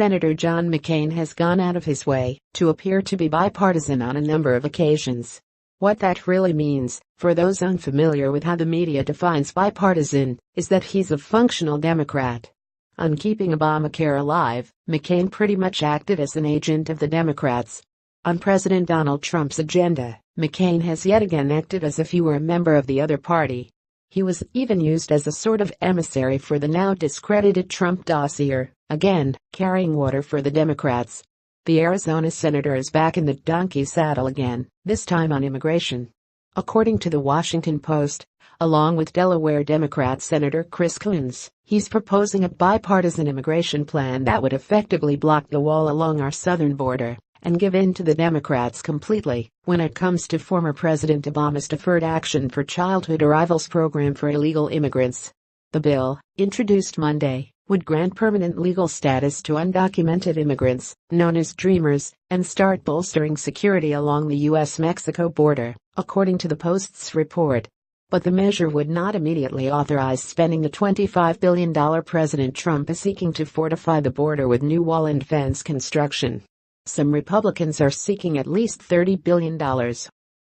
Senator John McCain has gone out of his way to appear to be bipartisan on a number of occasions. What that really means, for those unfamiliar with how the media defines bipartisan, is that he's a functional Democrat. On keeping Obamacare alive, McCain pretty much acted as an agent of the Democrats. On President Donald Trump's agenda, McCain has yet again acted as if he were a member of the other party. He was even used as a sort of emissary for the now discredited Trump dossier, again, carrying water for the Democrats. The Arizona senator is back in the donkey saddle again, this time on immigration. According to the Washington Post, along with Delaware Democrat Senator Chris Coons, he's proposing a bipartisan immigration plan that would effectively block the wall along our southern border and give in to the Democrats completely when it comes to former President Obama's Deferred Action for Childhood Arrivals program for illegal immigrants. The bill, introduced Monday, would grant permanent legal status to undocumented immigrants, known as Dreamers, and start bolstering security along the U.S.-Mexico border, according to the Post's report. But the measure would not immediately authorize spending the $25 billion President Trump is seeking to fortify the border with new wall and fence construction. Some Republicans are seeking at least $30 billion.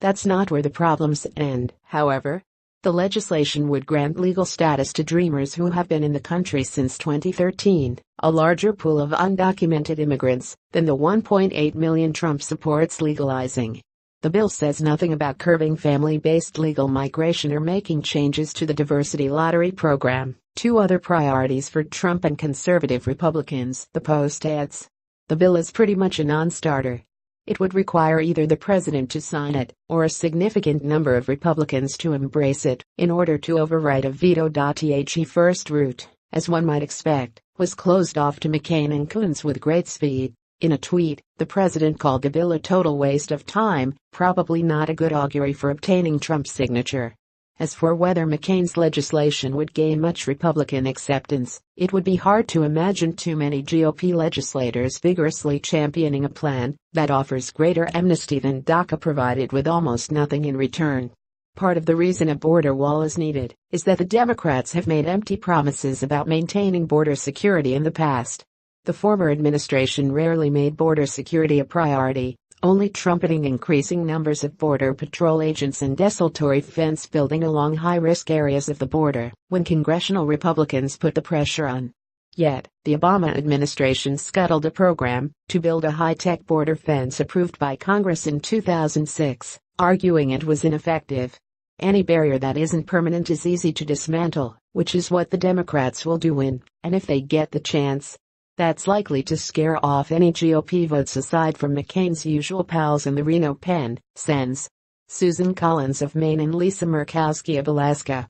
That's not where the problems end, however. The legislation would grant legal status to Dreamers who have been in the country since 2013, a larger pool of undocumented immigrants than the 1.8 million Trump supports legalizing. The bill says nothing about curbing family-based legal migration or making changes to the diversity lottery program, two other priorities for Trump and conservative Republicans, the Post adds. The bill is pretty much a non-starter. It would require either the president to sign it or a significant number of Republicans to embrace it in order to override a veto. The first route, as one might expect, was closed off to McCain and Coons with great speed. In a tweet, the president called the bill a total waste of time, probably not a good augury for obtaining Trump's signature. As for whether McCain's legislation would gain much Republican acceptance, it would be hard to imagine too many GOP legislators vigorously championing a plan that offers greater amnesty than DACA provided with almost nothing in return. Part of the reason a border wall is needed is that the Democrats have made empty promises about maintaining border security in the past. The former administration rarely made border security a priority, only trumpeting increasing numbers of Border Patrol agents and desultory fence building along high-risk areas of the border when congressional Republicans put the pressure on. Yet, the Obama administration scuttled a program to build a high-tech border fence approved by Congress in 2006, arguing it was ineffective. Any barrier that isn't permanent is easy to dismantle, which is what the Democrats will do when, and if they get the chance. That's likely to scare off any GOP votes aside from McCain's usual pals in the Reno pen, Sens, Susan Collins of Maine and Lisa Murkowski of Alaska.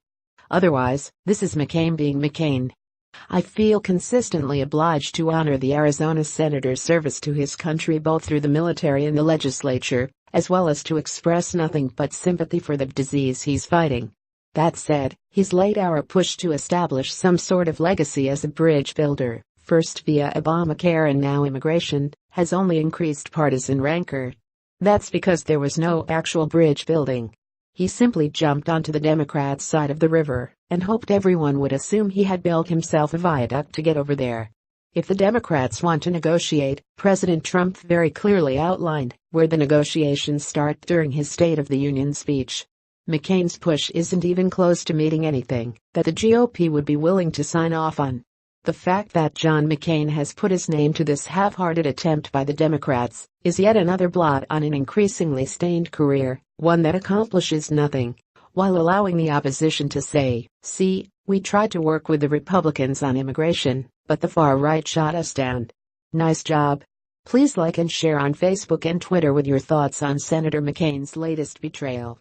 Otherwise, this is McCain being McCain. I feel consistently obliged to honor the Arizona senator's service to his country both through the military and the legislature, as well as to express nothing but sympathy for the disease he's fighting. That said, his late-hour push to establish some sort of legacy as a bridge builder, first via Obamacare and now immigration, has only increased partisan rancor. That's because there was no actual bridge building. He simply jumped onto the Democrats' side of the river and hoped everyone would assume he had built himself a viaduct to get over there. If the Democrats want to negotiate, President Trump very clearly outlined where the negotiations start during his State of the Union speech. McCain's push isn't even close to meeting anything that the GOP would be willing to sign off on. The fact that John McCain has put his name to this half-hearted attempt by the Democrats is yet another blot on an increasingly stained career, one that accomplishes nothing, while allowing the opposition to say, "See, we tried to work with the Republicans on immigration, but the far right shot us down." Nice job. Please like and share on Facebook and Twitter with your thoughts on Senator McCain's latest betrayal.